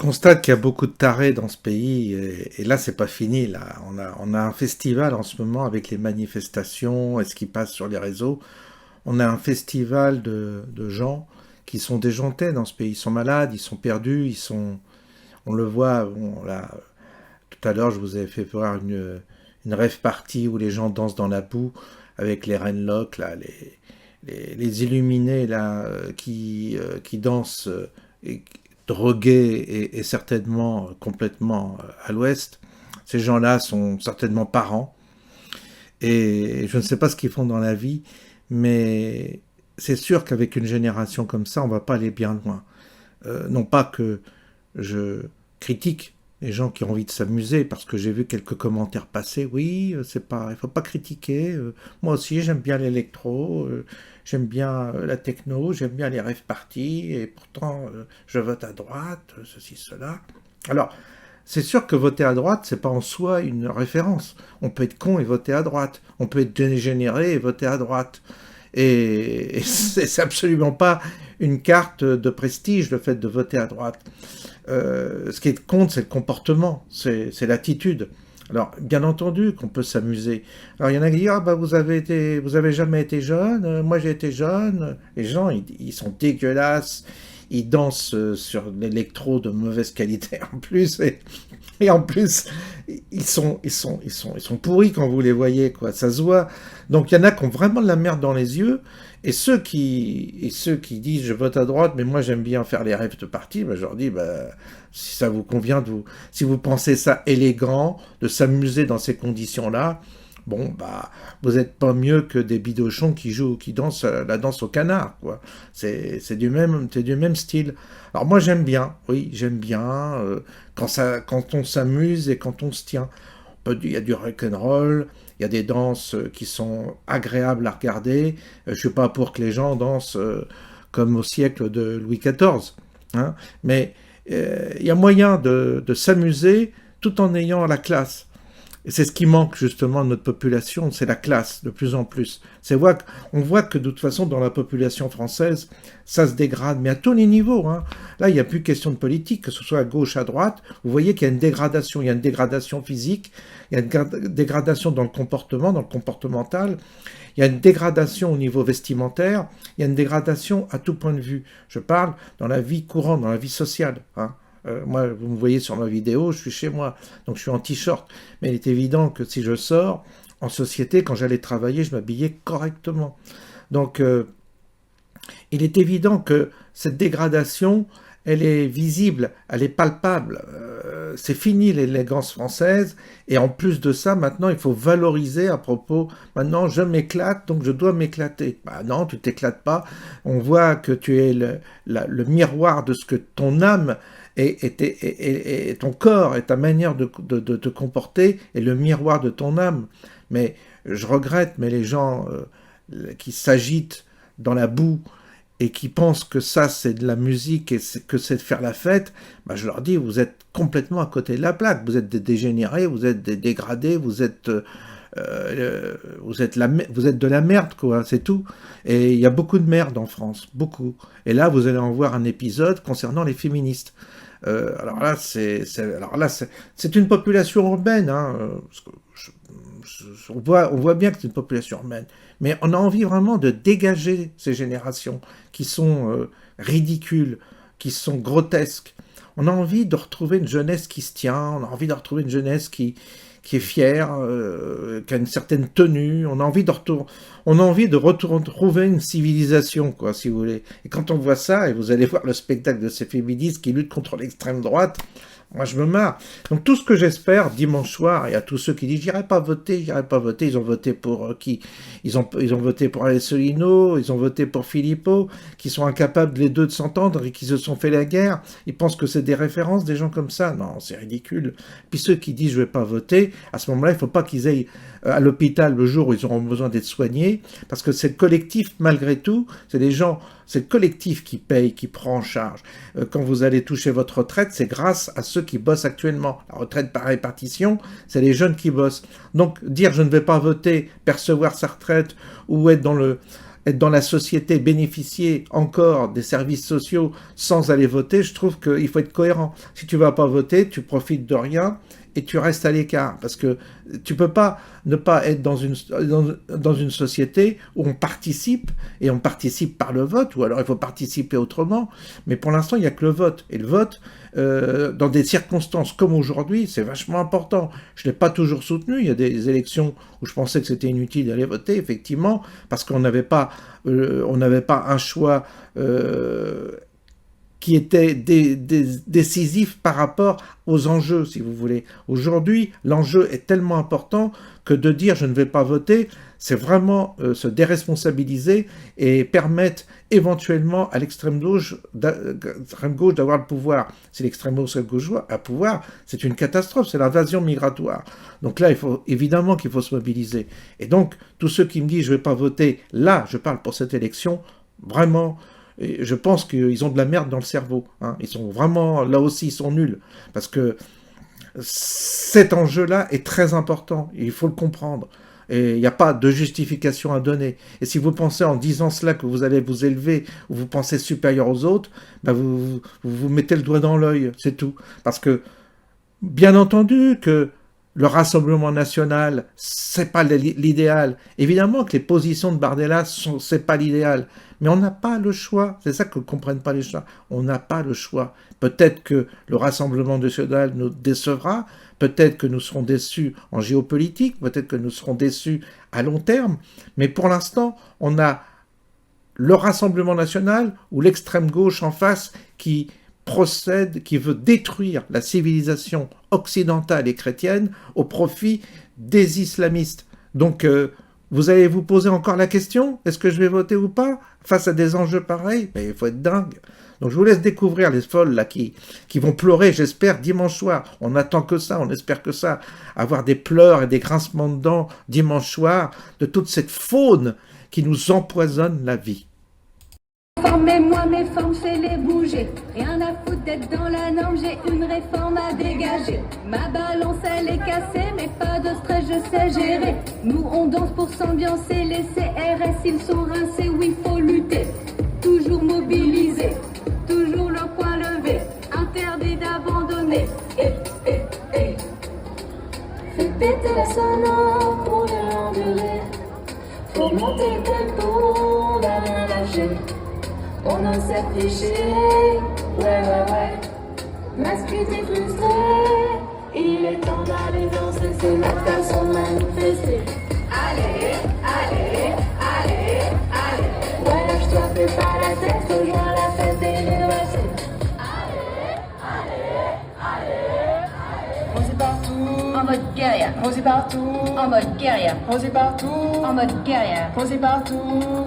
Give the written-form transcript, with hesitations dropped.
constate qu'il y a beaucoup de tarés dans ce pays et là c'est pas fini là. On a un festival en ce moment avec les manifestations et ce qui passe sur les réseaux. On a un festival de gens qui sont déjantés dans ce pays. Ils sont malades, ils sont perdus, on le voit. Là, tout à l'heure je vous avais fait voir une rave party où les gens dansent dans la boue avec les Renlock là, les illuminés là qui dansent. Et, drogués et certainement complètement à l'ouest. Ces gens-là sont certainement parents et je ne sais pas ce qu'ils font dans la vie, mais c'est sûr qu'avec une génération comme ça, on ne va pas aller bien loin. Non pas que je critique les gens qui ont envie de s'amuser, parce que j'ai vu quelques commentaires passer. Oui, c'est pas, il faut pas critiquer. Moi aussi, j'aime bien l'électro, j'aime bien la techno, j'aime bien les rave parties, et pourtant, je vote à droite, ceci, cela. Alors, c'est sûr que voter à droite, c'est pas en soi une référence. On peut être con et voter à droite. On peut être dégénéré et voter à droite. Et c'est absolument pas une carte de prestige, le fait de voter à droite. Ce qui compte, c'est le comportement, c'est l'attitude. Alors, bien entendu qu'on peut s'amuser. Alors, il y en a qui disent, ah bah vous avez jamais été jeune, moi j'ai été jeune. Les gens, ils sont dégueulasses, ils dansent sur l'électro de mauvaise qualité en plus, et en plus, ils sont pourris quand vous les voyez, quoi. Ça se voit. Donc, il y en a qui ont vraiment de la merde dans les yeux, et ceux qui disent je vote à droite, mais moi j'aime bien faire les rêves de parti, ben, je leur dis bah, si ça vous convient, si vous pensez ça élégant, de s'amuser dans ces conditions-là, bon bah vous n'êtes pas mieux que des bidochons qui dansent la danse au canard, quoi. C'est du même style. Alors moi j'aime bien, oui j'aime bien quand on s'amuse et quand on se tient. Il y a du rock'n'roll, il y a des danses qui sont agréables à regarder. Je suis pas pour que les gens dansent comme au siècle de Louis XIV, hein, mais il y a moyen de s'amuser tout en ayant la classe. Et c'est ce qui manque justement de notre population, c'est la classe, de plus en plus. On voit que de toute façon, dans la population française, ça se dégrade, mais à tous les niveaux. Hein. Là, il n'y a plus question de politique, que ce soit à gauche, à droite. Vous voyez qu'il y a une dégradation. Il y a une dégradation physique, il y a une dégradation dans le comportement, dans le comportemental. Il y a une dégradation au niveau vestimentaire, il y a une dégradation à tout point de vue. Je parle dans la vie courante, dans la vie sociale. Hein. Moi, vous me voyez sur ma vidéo, je suis chez moi, donc je suis en t-shirt. Mais il est évident que si je sors en société, quand j'allais travailler, je m'habillais correctement. Donc, il est évident que cette dégradation, elle est visible, elle est palpable. C'est fini l'élégance française. Et en plus de ça, maintenant, il faut valoriser à propos. Maintenant, je m'éclate, donc je dois m'éclater. Bah non, tu t'éclates pas. On voit que tu es le miroir de ce que ton âme et ton corps et ta manière de te comporter est le miroir de ton âme. Mais je regrette, mais les gens qui s'agitent dans la boue et qui pensent que ça c'est de la musique et que c'est de faire la fête, bah je leur dis vous êtes complètement à côté de la plaque, vous êtes des dégénérés, vous êtes des dégradés, vous êtes de la merde quoi, c'est tout. Et il y a beaucoup de merde en France, beaucoup. Et là vous allez en voir un épisode concernant les féministes. Alors là c'est une population urbaine, hein, parce que on voit bien que c'est une population urbaine, mais on a envie vraiment de dégager ces générations qui sont ridicules, qui sont grotesques. On a envie de retrouver une jeunesse qui se tient, on a envie de retrouver une jeunesse qui est fière, qui a une certaine tenue, on a envie de retrouver une civilisation, quoi, si vous voulez. Et quand on voit ça, et vous allez voir le spectacle de ces féministes qui luttent contre l'extrême droite, moi, je me marre. Donc, tout ce que j'espère, dimanche soir, et à tous ceux qui disent « j'irai pas voter », ils ont voté pour qui ils ont voté pour Asselineau, ils ont voté pour Philippot, qui sont incapables les deux de s'entendre et qui se sont fait la guerre. Ils pensent que c'est des références, des gens comme ça. Non, c'est ridicule. Puis ceux qui disent « je vais pas voter », à ce moment-là, il faut pas qu'ils aillent à l'hôpital le jour où ils auront besoin d'être soignés, parce que c'est le collectif, malgré tout, c'est le collectif qui paye, qui prend en charge. Quand vous allez toucher votre retraite, c'est grâce à ceux qui bossent actuellement. La retraite par répartition, c'est les jeunes qui bossent. Donc, dire je ne vais pas voter, percevoir sa retraite, ou être être dans la société, bénéficier encore des services sociaux sans aller voter, je trouve qu'il faut être cohérent. Si tu vas pas voter, tu profites de rien et tu restes à l'écart. Parce que tu peux pas ne pas être dans une société où on participe, et on participe par le vote, ou alors il faut participer autrement. Mais pour l'instant, il n'y a que le vote. Et le vote, dans des circonstances comme aujourd'hui, c'est vachement important. Je ne l'ai pas toujours soutenu. Il y a des élections où je pensais que c'était inutile d'aller voter, effectivement, parce qu'on n'avait pas un choix qui était décisif par rapport aux enjeux, si vous voulez. Aujourd'hui, l'enjeu est tellement important que de dire je ne vais pas voter, c'est vraiment se déresponsabiliser et permettre éventuellement à l'extrême gauche d'avoir le pouvoir. Si l'extrême gauche a le pouvoir, c'est une catastrophe, c'est l'invasion migratoire. Donc là, évidemment qu'il faut se mobiliser. Et donc, tous ceux qui me disent je ne vais pas voter, là, je parle pour cette élection, vraiment, et je pense qu'ils ont de la merde dans le cerveau. Hein. Ils sont vraiment, là aussi, ils sont nuls. Parce que cet enjeu-là est très important. Il faut le comprendre. Et il n'y a pas de justification à donner. Et si vous pensez en disant cela que vous allez vous élever, ou vous pensez supérieur aux autres, ben vous mettez le doigt dans l'œil, c'est tout. Parce que, bien entendu que le Rassemblement national, c'est pas l'idéal. Évidemment que les positions de Bardella, c'est pas l'idéal. Mais on n'a pas le choix. C'est ça que ne comprennent pas les gens. On n'a pas le choix. Peut-être que le Rassemblement national nous décevra. Peut-être que nous serons déçus en géopolitique. Peut-être que nous serons déçus à long terme. Mais pour l'instant, on a le Rassemblement national ou l'extrême gauche en face qui procède, qui veut détruire la civilisation occidentale et chrétienne au profit des islamistes. Donc, vous allez vous poser encore la question, est-ce que je vais voter ou pas face à des enjeux pareils? Mais il faut être dingue. Donc je vous laisse découvrir les folles là qui vont pleurer, j'espère, dimanche soir. On attend que ça, on espère que ça. Avoir des pleurs et des grincements de dents dimanche soir de toute cette faune qui nous empoisonne la vie. Formez-moi mes formes, fais-les bouger. Rien à foutre d'être dans la norme, j'ai une réforme à dégager. Ma balance elle est cassée, mais pas de stress, je sais gérer. Nous on danse pour s'ambiancer, les CRS ils sont rincés, oui faut lutter. Toujours mobilisé, toujours le poing levé, interdit d'abandonner. Fais péter la sono pour l'endurer. Faut monter le tempo, on va rien lâcher. On en s'est fiché, ouais. Masculité frustré, il est temps d'aller danser, c'est notre façon de manifester. Allez. Ouais, lâche-toi, fais pas la tête, rejoins la fête des réveillés. Allez. Rosé partout, En mode guerrière, rosé partout, en mode guerrière, rosé partout, en mode guerrière. rosé partout.